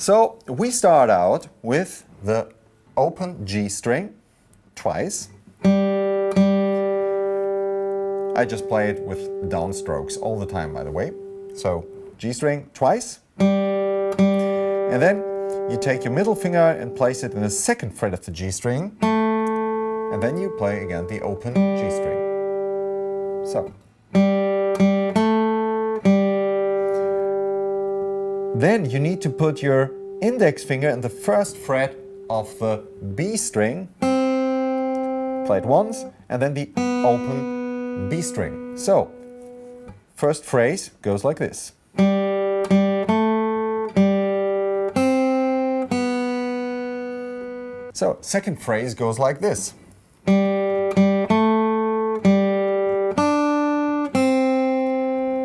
So we start out with the open G string twice. I just play it with downstrokes all the time, by the way. So G string twice. And then you take your middle finger and place it in the second fret of the G string. And then you play again the open G string. So. Then you need to put your index finger in the first fret of the B string. Play it once, and then the open B string. So, first phrase goes like this. So, second phrase goes like this.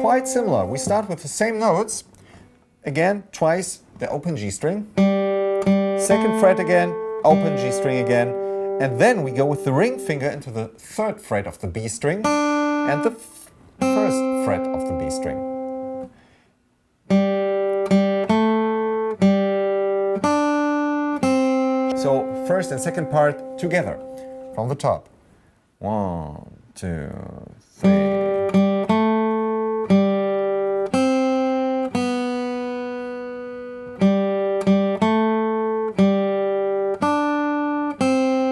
Quite similar. We start with the same notes. Again, twice the open G string. Second fret again, open G string again. And then we go with the ring finger into the third fret of the B string and the first fret of the B string. So first and second part together from the top. 1, 2, 3.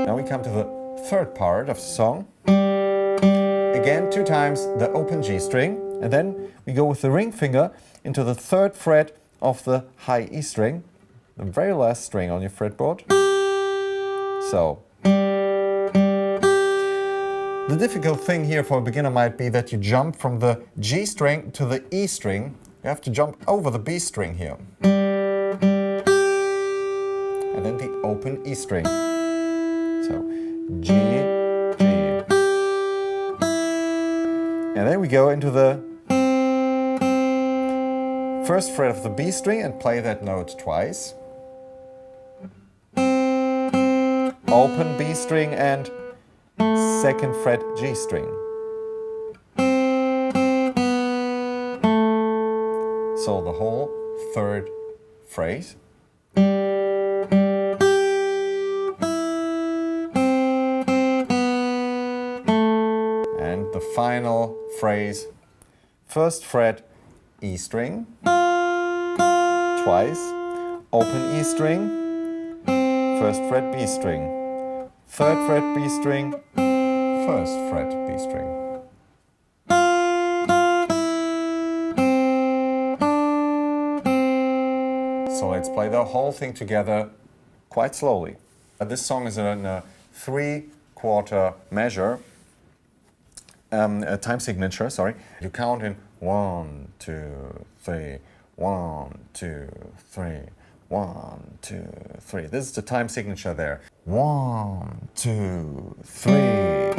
Now we come to the third part of the song. Again, 2 times the open G string, and then we go with the ring finger into the third fret of the high E string, the very last string on your fretboard. So, the difficult thing here for a beginner might be that you jump from the G string to the E string. You have to jump over the B string here. And then the open E string. So, G, G. And then we go into the first fret of the B string and play that note twice. Open B string and second fret G string. So the whole third phrase. And the final phrase, first fret E string, twice, open E string, first fret B string, third fret B string, first fret B string. So let's play the whole thing together quite slowly. This song is in a 3/4 measure, a time signature, sorry. You count in 1, 2, 3, 1, 2, 3, 1, 2, 3. This is the time signature there. 1, 2, 3.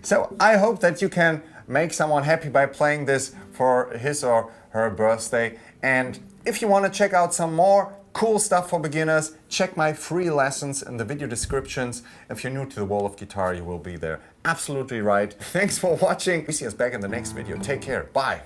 So I hope that you can make someone happy by playing this for his or her birthday. And if you want to check out some more cool stuff for beginners, check my free lessons in the video descriptions. If you're new to the world of guitar, you will be there. Absolutely right. Thanks for watching. We see us back in the next video. Take care. Bye.